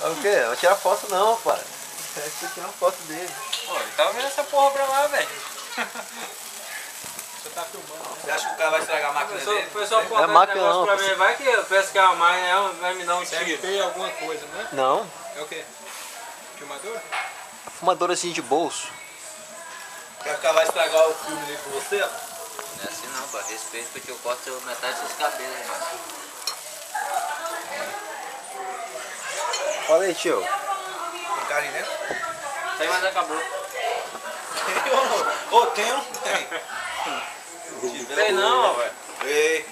O quê? Eu vou tirar foto não, pai. Você tirar uma foto dele. Pô, ele tava vendo essa porra pra lá, velho. Você tá filmando, né? Você acha que o cara vai estragar a máquina dele? O pessoal É máquina não, pra mim, vai que eu pescar mais, né? Vai me dar um tiro. CMP alguma coisa, né? Não. É o quê? Filmador? Fumador assim de bolso. Quer que o cara vai estragar o filme ali com você? Não é assim não, pô. Respeito porque eu corto metade dos seus cabelos, hein, mano. Fala aí, tio. Tem carinho dentro? Tem, mas acabou. Tem ou não? Ô, tem ou não tem? Tem não, velho. Ei.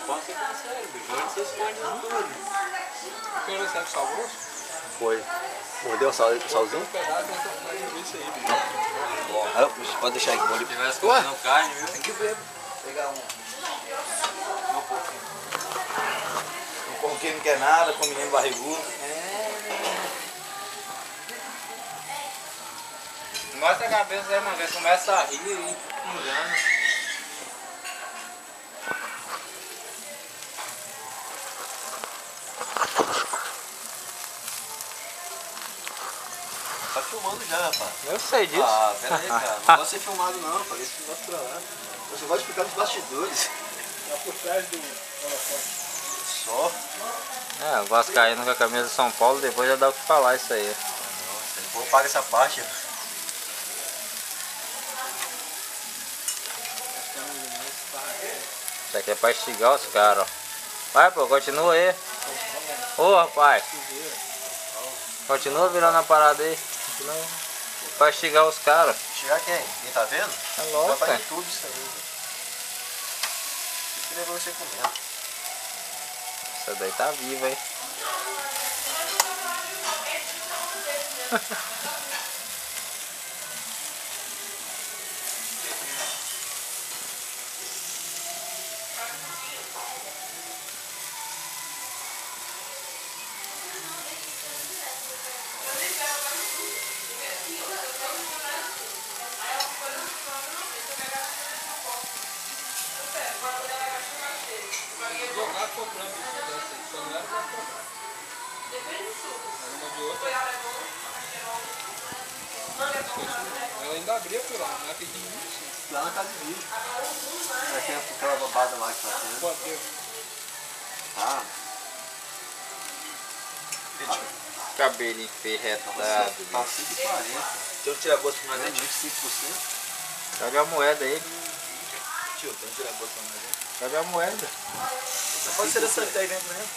Pode ser sério, bicho. Onde você esconde tudo? Quem recebe salvo? Foi. Mordeu o salzinho? Um pedaço, mas eu vou ver isso aí, bicho. Ah, pode deixar aqui. Se tivesse comendo carne, viu? Tem que ver. Pegar um pouquinho. Um pouquinho não quer nada, com o menino barrigudo. Mostra a cabeça aí, mano. Eles começam a rir e engana. Tá filmando já, rapaz. Eu sei disso. Ah, pera aí, cara. Não gosto de ser filmado não, rapaz. Esse negócio pra lá. Eu só gosto de ficar nos bastidores. Tá por trás do holofote. Só. É, o Vascaíno com a camisa de São Paulo, depois já dá o que falar isso aí. Nossa, ele paga essa parte. Isso aqui é pra instigar os caras, ó. Vai, pô, continua aí. Ô, rapaz. Continua virando a parada aí. Continua. Pra instigar os caras. Chegar quem? Quem tá vendo? É lógico, Já tá cara. em tudo isso aí. Isso que levou você comendo. Essa daí tá viva, hein? Jogar comprando isso dessa aí, só não era pra comprar. Era uma de outra. Ela ainda abria por lá, não acredito. Lá na casa de vídeo. Já tem aquela babada lá que tá tendo. Pode ter. Ah, Cabelinho ferretado, tá bicho. 5,40. Tem um tira-gosto pra nós, né, 25%. Joga a moeda aí. tio? Tem um tira-gosto pra nós, né? Joga a moeda. Pode ser dessa que tá aí dentro mesmo.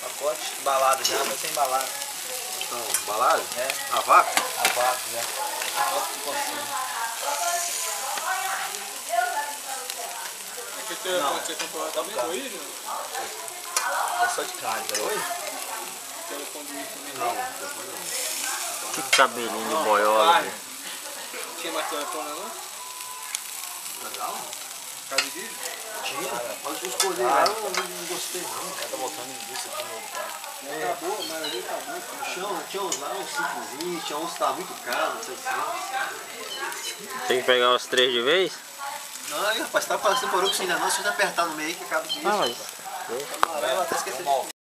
Pacote embalado já, vai ser embalado. Então, balado? É. A vaca? A vácuo já. Gosto de consumo. Pode ser comprado também, oi, João? É só de carne, velho. Oi? Telefone do Ito Não, também. telefone não. Que cabelinho de boiola, bicho. Tinha mais telefone lá, não? Legal? Casa de vídeo? Tinha. Pode escolher. Eu não gostei não. Tá botando linguiça aqui no carro. Acabou, a maioria acabou. Tinha uns lá, uns simplesinhos, tinha uns que tava muito caro, não sei se. Tem que pegar os 3 de vez? Não, aí, rapaz, tá passando por que você ainda não, se você apertar no meio aí que acaba com isso. Não, mas... Amarelo, até esqueci de